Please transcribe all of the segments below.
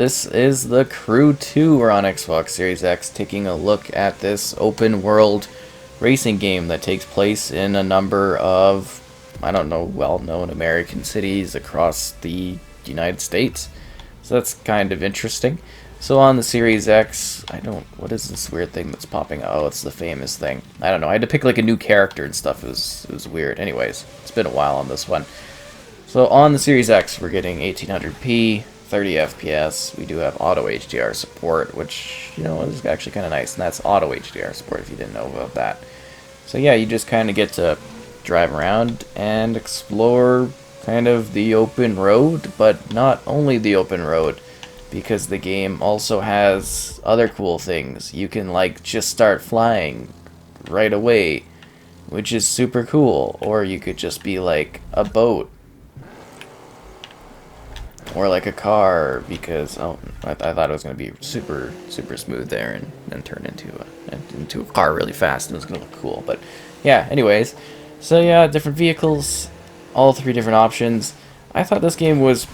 This is The Crew 2. We're on Xbox Series X, taking a look at this open world racing game that takes place in a number of, I don't know, well-known American cities across the United States. So that's kind of interesting. So on the Series X, what is this weird thing that's popping up? Oh, it's the famous thing. I don't know, I had to pick like a new character and stuff. It was weird. Anyways, it's been a while on this one. So on the Series X, we're getting 1800p, 30 FPS. We do have auto HDR support, which, is actually kind of nice. And that's auto HDR support if you didn't know about that. So yeah, you just kind of get to drive around and explore kind of the open road, but not only the open road, because the game also has other cool things. You can like just start flying right away, which is super cool. Or you could just be like a boat. Or like a car, because I thought it was going to be super smooth there and turn into a car really fast, and it was going to look cool. But yeah, anyways, so yeah, different vehicles, all three different options. I thought this game was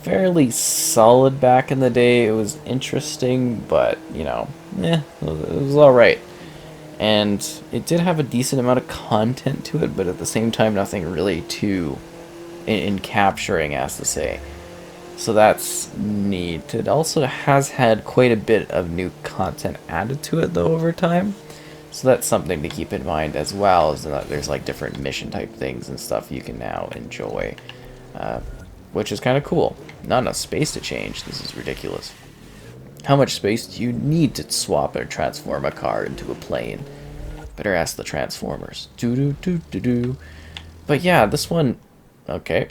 fairly solid back in the day. It was interesting, but it was alright. And it did have a decent amount of content to it, but at the same time, nothing really too in capturing, as to say. So that's neat. It also has had quite a bit of new content added to it, though, over time. So that's something to keep in mind as well, is that there's like different mission type things and stuff you can now enjoy, which is kind of cool. Not enough space to change. This is ridiculous. How much space do you need to swap or transform a car into a plane? Better ask the Transformers. Do. But yeah, this one, okay.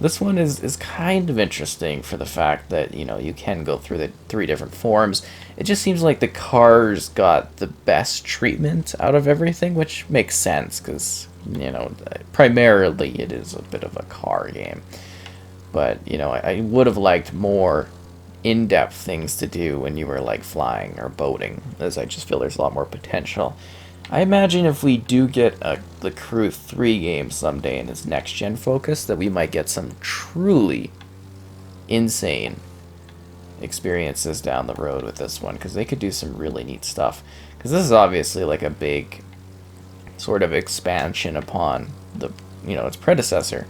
This one is kind of interesting for the fact that, you can go through the three different forms. It just seems like the cars got the best treatment out of everything, which makes sense because, primarily it is a bit of a car game. But, I would have liked more in-depth things to do when you were, like, flying or boating, as I just feel there's a lot more potential. I imagine if we do get the Crew 3 game someday in its next-gen focus, that we might get some truly insane experiences down the road with this one, because they could do some really neat stuff. Because this is obviously like a big sort of expansion upon its predecessor.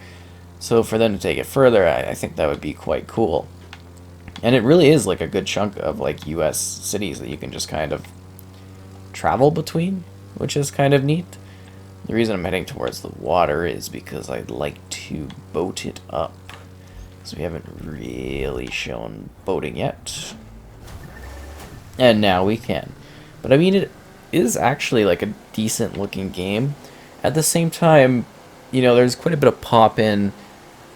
So for them to take it further, I think that would be quite cool. And it really is like a good chunk of like US cities that you can just kind of travel between, which is kind of neat. The reason I'm heading towards the water is because I'd like to boat it up. So we haven't really shown boating yet. And now we can. But I mean, it is actually like a decent looking game. At the same time, there's quite a bit of pop-in,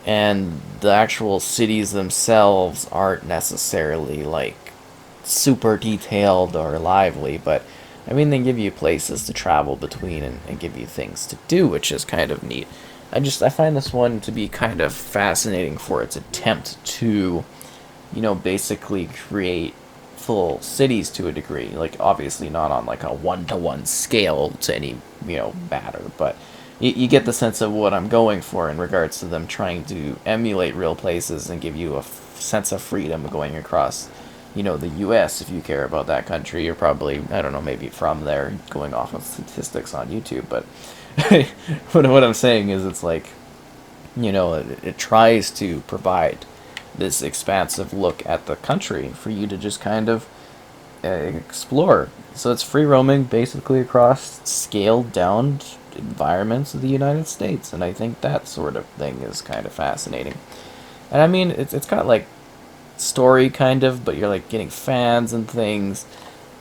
and the actual cities themselves aren't necessarily like super detailed or lively, but I mean, they give you places to travel between and give you things to do, which is kind of neat. I find this one to be kind of fascinating for its attempt to, basically create full cities to a degree. Like, obviously not on like a one-to-one scale to any, matter, but you get the sense of what I'm going for in regards to them trying to emulate real places and give you a sense of freedom going across the US. If you care about that country, you're probably, I don't know, maybe from there, going off of statistics on YouTube, but what I'm saying is it's like, it tries to provide this expansive look at the country for you to just kind of explore. So it's free roaming basically across scaled down environments of the United States, and I think that sort of thing is kind of fascinating. And I mean, it's got like story kind of, but you're like getting fans and things.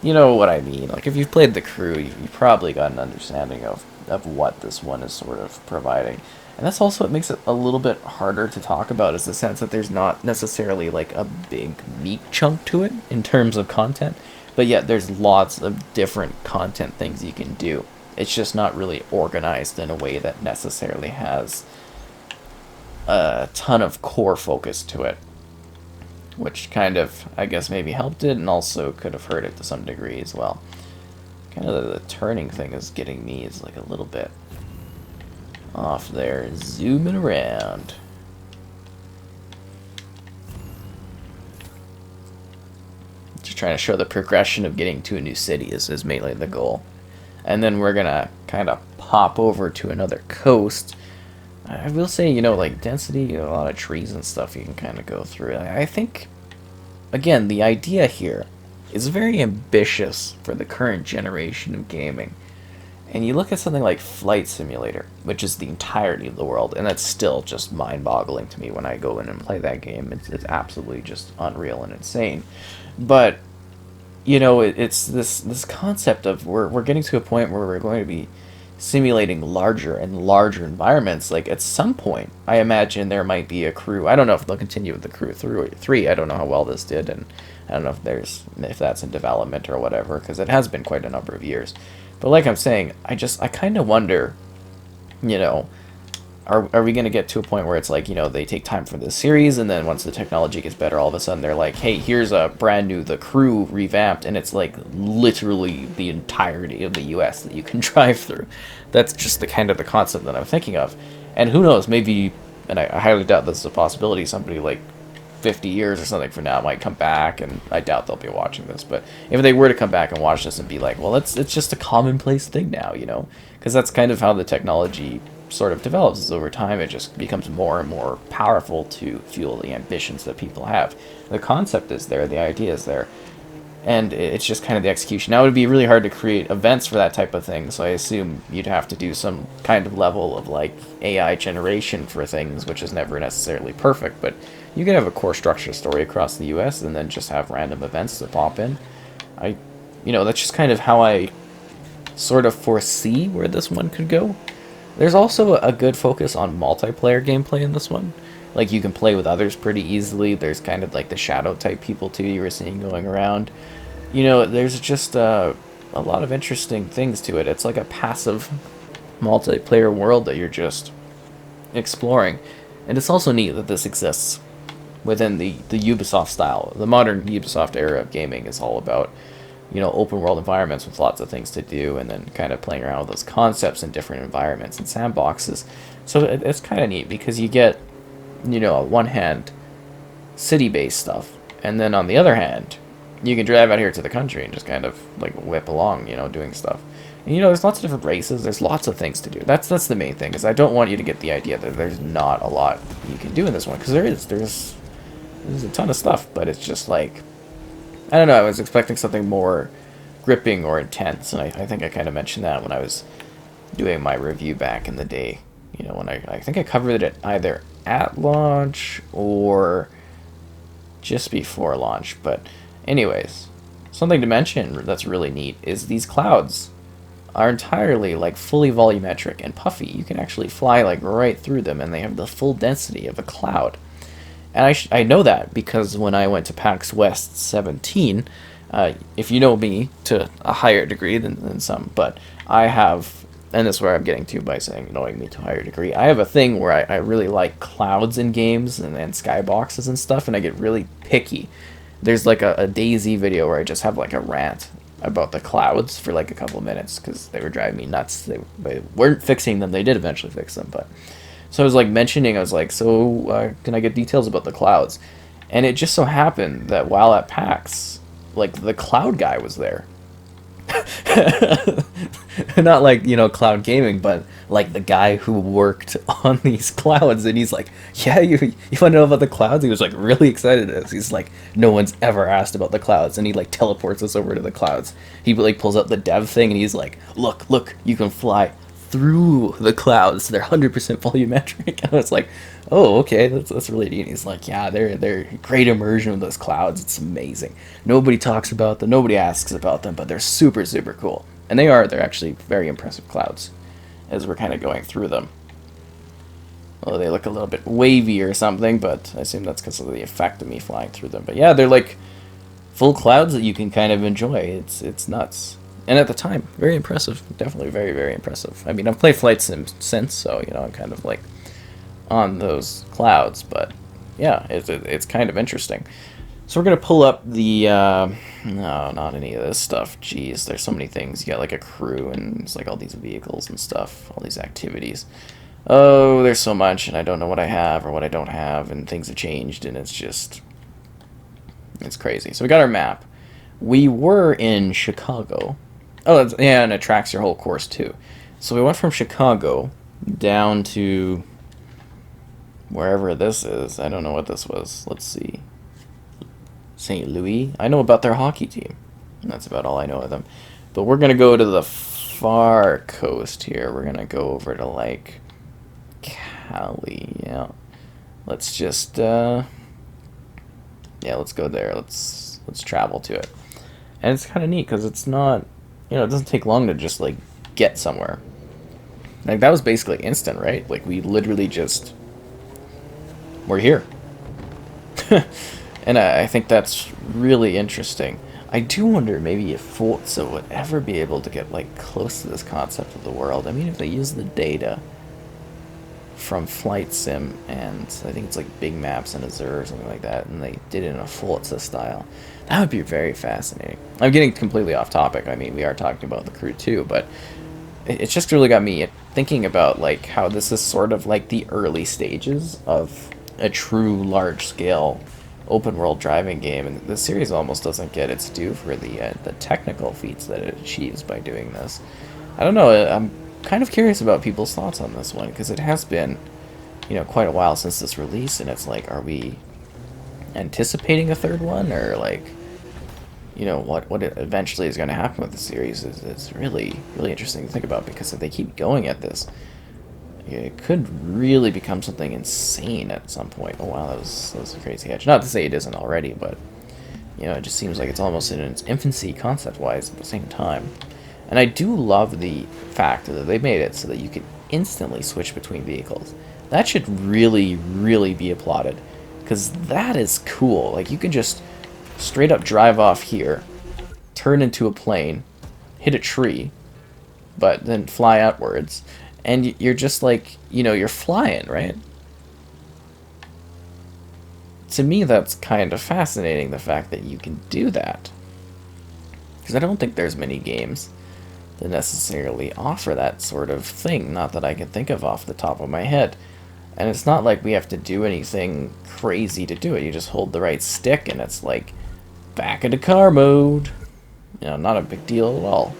You know what I mean? Like if you've played The Crew, you probably got an understanding of what this one is sort of providing. And that's also what makes it a little bit harder to talk about, is the sense that there's not necessarily like a big meat chunk to it in terms of content, but yet there's lots of different content things you can do. It's just not really organized in a way that necessarily has a ton of core focus to it, which kind of, I guess, maybe helped it and also could have hurt it to some degree as well. Kind of the turning thing is getting me is like a little bit off there. Zooming around. trying to show the progression of getting to a new city is mainly the goal. And then we're gonna kind of pop over to another coast. I will say, like density, a lot of trees and stuff you can kind of go through. I think, again, the idea here is very ambitious for the current generation of gaming. And you look at something like Flight Simulator, which is the entirety of the world, and that's still just mind-boggling to me when I go in and play that game. It's absolutely just unreal and insane. But, it's this concept of we're getting to a point where we're going to be simulating larger and larger environments. Like, at some point, I imagine there might be a crew. I don't know if they'll continue with the crew 3. I don't know how well this did, and I don't know if that's in development or whatever, because it has been quite a number of years. But like I'm saying, I kind of wonder, are we going to get to a point where it's like, they take time for this series, and then once the technology gets better, all of a sudden they're like, hey, here's a brand new, the crew revamped, and it's like literally the entirety of the US that you can drive through. That's just the kind of the concept that I'm thinking of. And who knows, maybe, and I highly doubt this is a possibility, somebody like 50 years or something from now might come back, and I doubt they'll be watching this, but if they were to come back and watch this and be like, well, it's just a commonplace thing now, because that's kind of how the technology sort of develops, is over time it just becomes more and more powerful to fuel the ambitions that people have. The concept is there, the idea is there, and it's just kind of the execution. Now, it would be really hard to create events for that type of thing, so I assume you'd have to do some kind of level of like AI generation for things, which is never necessarily perfect, but you could have a core structure story across the US and then just have random events that pop in. That's just kind of how I sort of foresee where this one could go. There's also a good focus on multiplayer gameplay in this one. Like, you can play with others pretty easily. There's kind of like the shadow type people too you were seeing going around. There's just a lot of interesting things to it. It's like a passive multiplayer world that you're just exploring. And it's also neat that this exists within the Ubisoft style. The modern Ubisoft era of gaming is all about, open world environments with lots of things to do, and then kind of playing around with those concepts in different environments and sandboxes. So it's kind of neat because you get, on one hand, city-based stuff, and then on the other hand, you can drive out here to the country and just kind of like whip along, doing stuff. And, there's lots of different races. There's lots of things to do. That's the main thing, is I don't want you to get the idea that there's not a lot you can do in this one, because there's a ton of stuff, but it's just like, I don't know, I was expecting something more gripping or intense, and I think I kind of mentioned that when I was doing my review back in the day, when I think I covered it either at launch or just before launch. But anyways, something to mention that's really neat is these clouds are entirely like fully volumetric and puffy. You can actually fly like right through them, and they have the full density of a cloud. And I know that because when I went to PAX West 17, if you know me to a higher degree than some, but I have, and this is where I'm getting to by saying knowing me to a higher degree, I have a thing where I really like clouds in games and skyboxes and stuff, and I get really picky. There's like a DayZ video where I just have like a rant about the clouds for like a couple minutes because they were driving me nuts. They weren't fixing them. They did eventually fix them, but... So I was like mentioning, I was like, so can I get details about the clouds? And it just so happened that while at PAX, like the cloud guy was there. Not like, cloud gaming, but like the guy who worked on these clouds. And he's like, yeah, you want to know about the clouds? He was like really excited at this. He's like, no one's ever asked about the clouds. And he like teleports us over to the clouds. He like pulls up the dev thing and he's like, look, you can fly through the clouds. They're 100% volumetric. And I was like, oh, okay, that's really neat. He's like, yeah, they're great immersion with those clouds. It's amazing. Nobody talks about them, nobody asks about them, but they're super, super cool. And they're actually very impressive clouds as we're kind of going through them. Well, they look a little bit wavy or something, but I assume that's because of the effect of me flying through them. But yeah, they're like full clouds that you can kind of enjoy. It's nuts. And at the time, very impressive. Definitely very, very impressive. I mean, I've played Flight Sim since, so, I'm kind of like on those clouds. But yeah, it's kind of interesting. So we're going to pull up the, no, not any of this stuff. Jeez, there's so many things. You got like a crew and it's like all these vehicles and stuff, all these activities. Oh, there's so much, and I don't know what I have or what I don't have, and things have changed, and it's crazy. So we got our map. we were in Chicago. Oh, yeah, and it tracks your whole course too. So we went from Chicago down to wherever this is. I don't know what this was. Let's see. St. Louis. I know about their hockey team. That's about all I know of them. But we're going to go to the far coast here. We're going to go over to, like, Cali. Yeah. Let's just, yeah, let's go there. Let's travel to it. And it's kind of neat because it's not, it doesn't take long to just, like, get somewhere. Like, that was basically instant, right? Like, we literally just, we're here. And I think that's really interesting. I do wonder maybe if Forza would ever be able to get, like, close to this concept of the world. I mean, if they use the data from Flight Sim and I think it's like Big Maps and Azure or something like that, and they did it in a Forza style, that would be very fascinating. I'm getting completely off topic. I mean, we are talking about the crew too, but it's just really got me thinking about, like, how this is sort of like the early stages of a true large-scale open world driving game, and the series almost doesn't get its due for the technical feats that it achieves by doing this. I don't know. I'm kind of curious about people's thoughts on this one because it has been, quite a while since this release, and it's like, are we anticipating a third one, or like, what eventually is going to happen with the series is really really interesting to think about, because if they keep going at this, it could really become something insane at some point. Oh wow, that was a crazy edge. Not to say it isn't already, but it just seems like it's almost in its infancy concept-wise at the same time. And I do love the fact that they made it so that you can instantly switch between vehicles. That should really, really be applauded, because that is cool. Like, you can just straight up drive off here, turn into a plane, hit a tree, but then fly outwards, and you're just like, you're flying, right? To me, that's kind of fascinating, the fact that you can do that. Because I don't think there's many games that necessarily offer that sort of thing, not that I can think of off the top of my head. And it's not like we have to do anything crazy to do it. You just hold the right stick and it's like back into car mode. Not a big deal at all.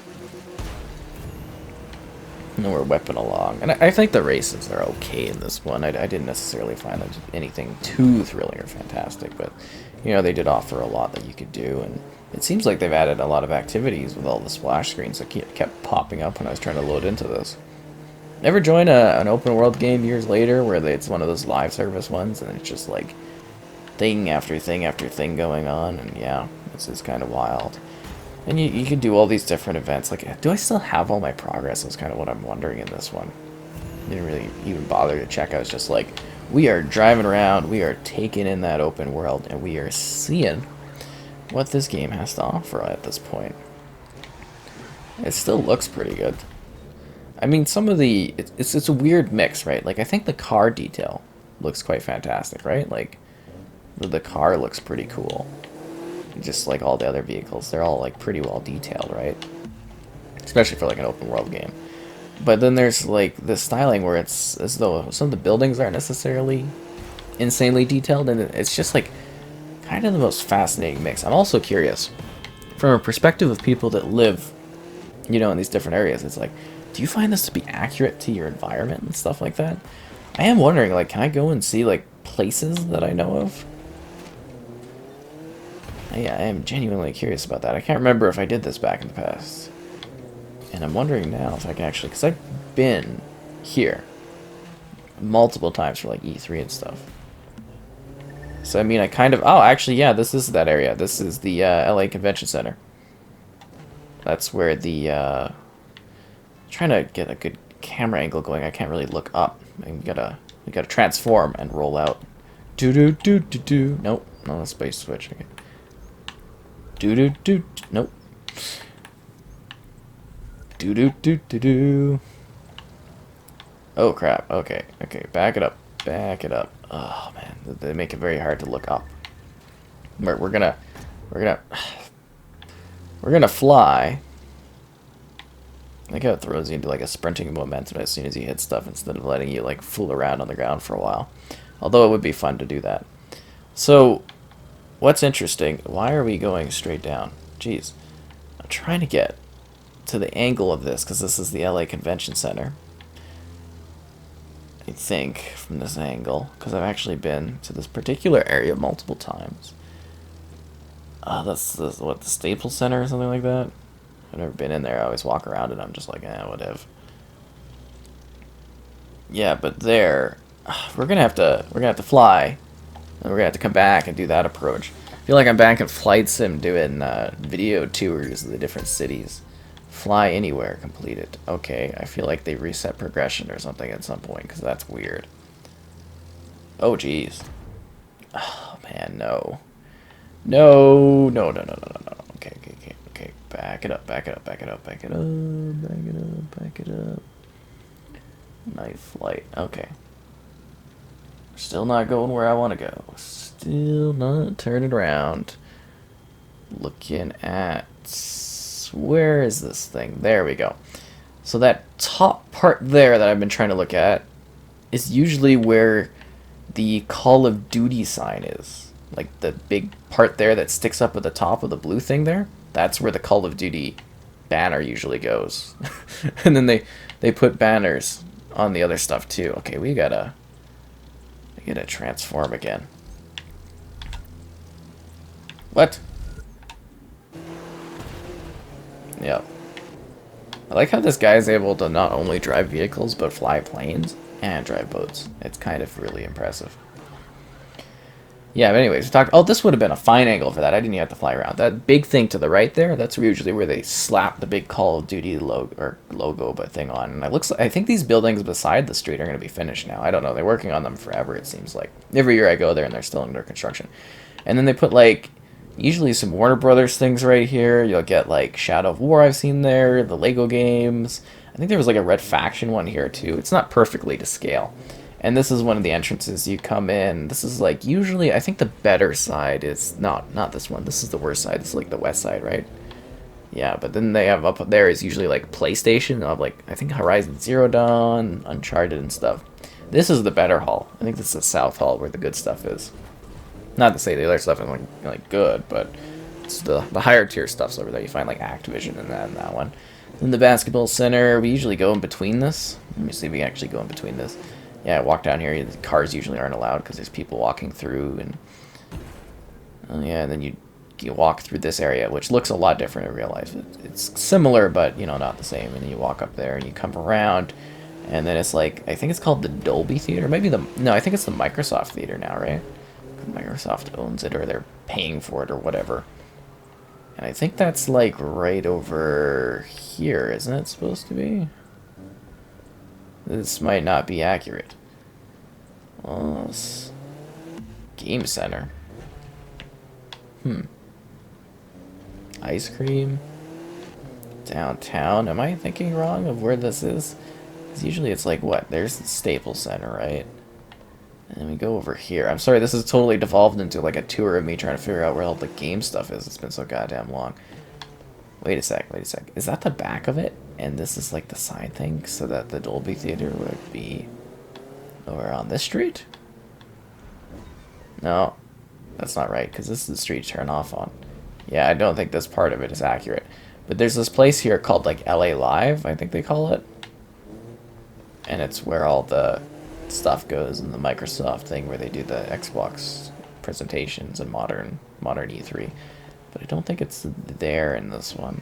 And we're whipping along. And I think the races are okay in this one. I didn't necessarily find them anything too thrilling or fantastic, but, they did offer a lot that you could do, and it seems like they've added a lot of activities with all the splash screens that kept popping up when I was trying to load into this. Ever join an open world game years later where it's one of those live service ones, and it's just like thing after thing after thing going on, and yeah, this is kind of wild. And you can do all these different events. Like, do I still have all my progress? That's kind of what I'm wondering in this one. Didn't really even bother to check. I was just like, we are driving around, we are taking in that open world, and we are seeing what this game has to offer at this point. It still looks pretty good. I mean, some of the... It's a weird mix, right? Like, I think the car detail looks quite fantastic, right? Like, the car looks pretty cool. Just like all the other vehicles, they're all like pretty well detailed, right? Especially for like an open world game. But then there's like the styling where it's as though some of the buildings aren't necessarily insanely detailed, and it's just like kind of the most fascinating mix. I'm also curious from a perspective of people that live, in these different areas. It's like, do you find this to be accurate to your environment and stuff like that? I am wondering, like, can I go and see like places that I know of? Yeah, I am genuinely curious about that. I can't remember if I did this back in the past. And I'm wondering now if I can actually... Because I've been here multiple times for, like, E3 and stuff. So, I mean, I kind of... Oh, actually, yeah, this is that area. This is the LA Convention Center. That's where the... trying to get a good camera angle going. I can't really look up. We gotta transform and roll out. Do-do-do-do-do. Nope. No, space switch. Okay. Do-do-do. Nope. Do-do-do-do-do. Oh, crap. Okay. Okay. Back it up. Back it up. Oh, man. They make it very hard to look up. We're gonna fly. I think how it throws you into like a sprinting momentum as soon as you hit stuff instead of letting you like fool around on the ground for a while. Although it would be fun to do that. So... What's interesting, why are we going straight down? Jeez. I'm trying to get to the angle of this because this is the LA Convention Center. I think from this angle because I've actually been to this particular area multiple times. That's what, the Staples Center or something like that. I've never been in there. I always walk around and I'm just like, whatever. Yeah, but there, we're gonna have to fly, and we're gonna have to come back and do that approach. I feel like I'm back in Flight Sim doing video tours of the different cities. Fly anywhere completed. Okay, I feel like they reset progression or something at some point because that's weird. Oh jeez. Oh man, no. No, no, no, no, no, no, no. Okay, okay, okay, okay. Back it up, back it up, back it up, back it up, back it up, back it up. Night flight. Okay. Still not going where I want to go. Still not turning around. Looking at... Where is this thing? There we go. So that top part there that I've been trying to look at is usually where the Call of Duty sign is. Like the big part there that sticks up at the top of the blue thing there. That's where the Call of Duty banner usually goes. And then they put banners on the other stuff too. Okay, we gotta transform again. What? Yep. I like how this guy is able to not only drive vehicles but fly planes and drive boats. It's kind of really impressive. Yeah, but anyways, we talked. Oh, this would have been a fine angle for that. I didn't even have to fly around. That big thing to the right there, that's usually where they slap the big Call of Duty logo but thing on. And it looks like, I think these buildings beside the street are going to be finished now. I don't know. They're working on them forever, it seems like. Every year I go there and they're still under construction. And then they put like usually some Warner Brothers things right here. You'll get like Shadow of War I've seen there, the Lego games. I think there was like a Red Faction one here too. It's not perfectly to scale. And this is one of the entrances. You come in. This is like usually, I think the better side is not this one. This is the worst side. This is like the west side, right? Yeah, but then they have up there is usually like PlayStation. They'll have like, I think Horizon Zero Dawn, Uncharted and stuff. This is the better hall. I think this is the south hall where the good stuff is. Not to say the other stuff isn't like good, but it's the higher tier stuff's over there. You find like Activision and that one. Then the basketball center. We usually go in between this. Let me see if we can actually go in between this. Yeah, walk down here. The cars usually aren't allowed because there's people walking through, and yeah, and then you walk through this area, which looks a lot different in real life. It's similar, but not the same. And then you walk up there, and you come around, and then it's like I think it's called the Dolby Theater, maybe no, I think it's the Microsoft Theater now, right? Microsoft owns it, or they're paying for it, or whatever. And I think that's like right over here, isn't it supposed to be? This might not be accurate. Oh, Game Center. Ice cream. Downtown. Am I thinking wrong of where this is? Because usually it's like, what? There's the Staples Center, right? And then we go over here. I'm sorry, this has totally devolved into like a tour of me trying to figure out where all the game stuff is. It's been so goddamn long. Wait a sec. Is that the back of it? And this is like the side thing, so that the Dolby Theater would be over on this street? No, that's not right, because this is the street turn off on. Yeah, I don't think this part of it is accurate. But there's this place here called like LA Live, I think they call it. And it's where all the stuff goes in the Microsoft thing where they do the Xbox presentations and modern E3. But I don't think it's there in this one.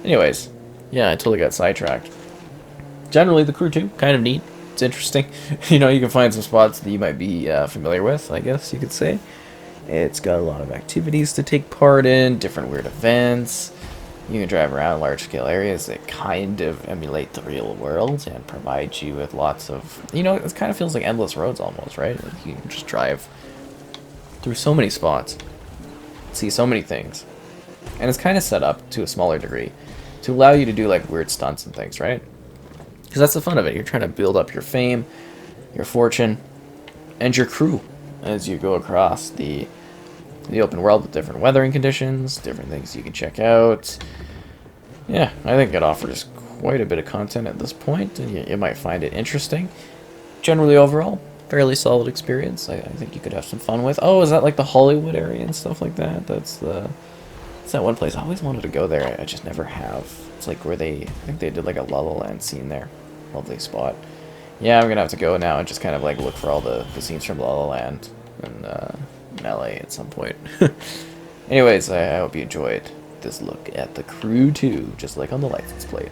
Anyways, yeah, I totally got sidetracked. Generally, the crew too, kind of neat. It's interesting. You can find some spots that you might be familiar with, I guess you could say. It's got a lot of activities to take part in, different weird events. You can drive around large-scale areas that kind of emulate the real world and provide you with lots of... it kind of feels like endless roads almost, right? Like you can just drive through so many spots, see so many things. And it's kind of set up to a smaller degree to allow you to do like weird stunts and things, right? Because that's the fun of it. You're trying to build up your fame, your fortune, and your crew as you go across the open world with different weathering conditions, different things you can check out. Yeah, I think it offers quite a bit of content at this point, and you might find it interesting. Generally, overall, fairly solid experience. I think you could have some fun with. Oh, is that like the Hollywood area and stuff like that? That's the It's that one place I always wanted to go there. I just never have. It's like where I think they did like a La La Land scene there. Lovely spot. Yeah, I'm gonna have to go now and just kind of like look for all the scenes from La La Land in LA at some point. Anyways, I hope you enjoyed this look at the Crew 2, just like on the license plate.